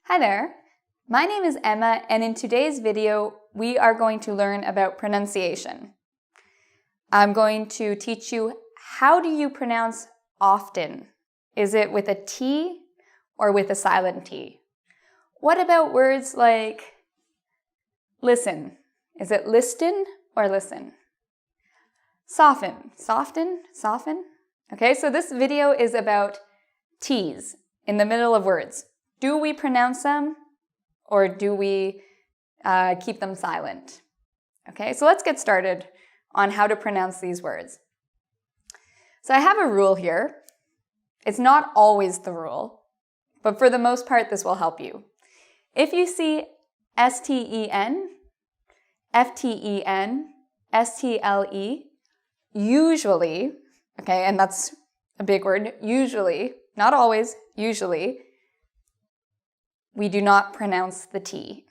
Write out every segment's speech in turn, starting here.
Hi there, my name is Emma, and in today's video we are going to learn about pronunciation. I'm going to teach you how do you pronounce often. Is it with a T or with a silent T? What about words like listen? Is it listen or listen? Soften, soften, soften. Okay, so this video is about T's in the middle of words. Do we pronounce them or do we keep them silent? Okay, so let's get started on how to pronounce these words. So I have a rule here. It's not always the rule, but for the most part, this will help you. If you see S-T-E-N, F-T-E-N, S-T-L-E, usually, okay, and that's a big word, usually, not always, usually, we do not pronounce the T.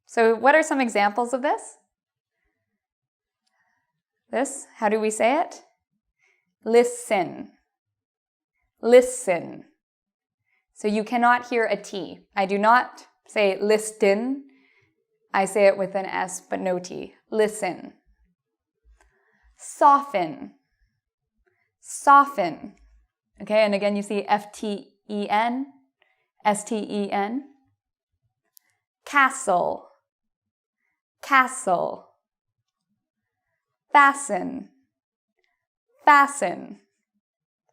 So what are some examples of this? This, how do we say it? Listen. Listen. So you cannot hear a T. I do not say listen. I say it with an S, but no T. Listen. Soften. Soften. Okay, and again you see F-T-E-N, S-T-E-N. Castle. Castle. Fasten. Fasten.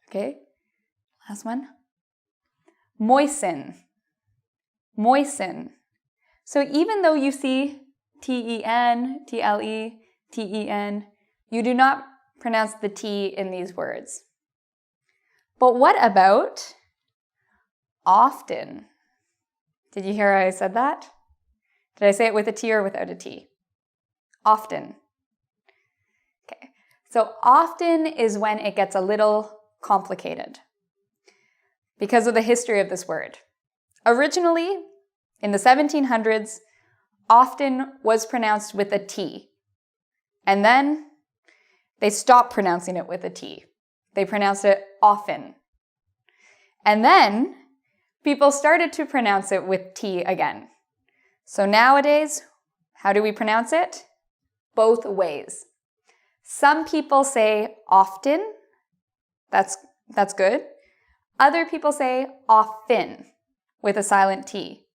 Okay, last one. Moisten. Moisten. So even though you see T-E-N, T-L-E, T-E-N, you do not pronounce the T in these words. But what about often? Did you hear I said that? Did I say it with a T or without a T? Often. Okay, so often is when it gets a little complicated because of the history of this word. Originally, in the 1700s, often was pronounced with a T, and then they stopped pronouncing it with a T. They pronounced it often. And then people started to pronounce it with T again. So nowadays, how do we pronounce it? Both ways. Some people say often. That's good. Other people say often with a silent T.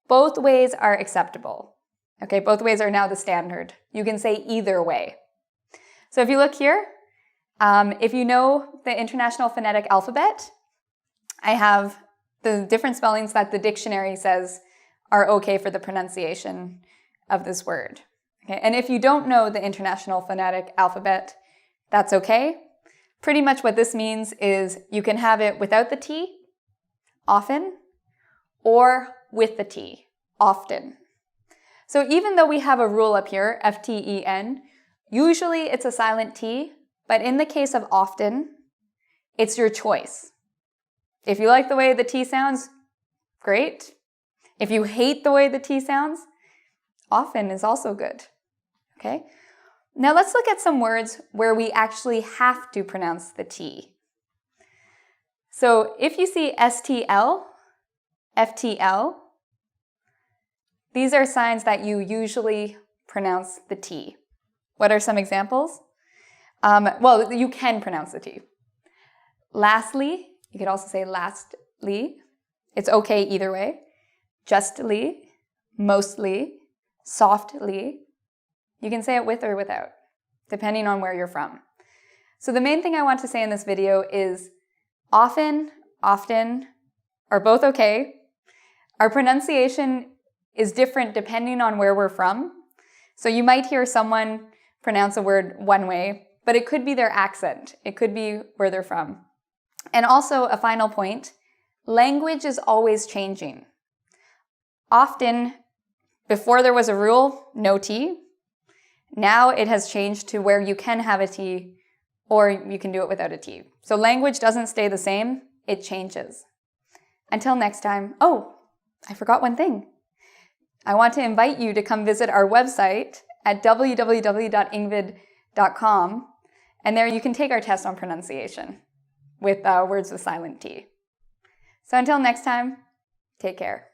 Both ways are acceptable. Okay, both ways are now the standard. You can say either way. So if you look here, if you know the International Phonetic Alphabet, I have the different spellings that the dictionary says are okay for the pronunciation of this word. Okay? And if you don't know the International Phonetic Alphabet, that's okay. Pretty much what this means is you can have it without the T, often, or with the T, often. So even though we have a rule up here, F-T-E-N, usually it's a silent T, but in the case of often, it's your choice. If you like the way the T sounds, great. If you hate the way the T sounds, often is also good. Okay? Now let's look at some words where we actually have to pronounce the T. So if you see S-T-L, F-T-L, these are signs that you usually pronounce the T. What are some examples? Well, you can pronounce the T. Lastly, you could also say lastly. It's okay either way. Justly, mostly, softly. You can say it with or without, depending on where you're from. So the main thing I want to say in this video is often, often are both okay. Our pronunciation is different depending on where we're from. So you might hear someone pronounce a word one way, but it could be their accent. It could be where they're from. And also a final point, language is always changing. Often, before there was a rule, no T. Now it has changed to where you can have a T or you can do it without a T. So language doesn't stay the same, it changes. Until next time, oh, I forgot one thing. I want to invite you to come visit our website at www.ingvid.com, and there you can take our test on pronunciation with words with silent T. So until next time, take care.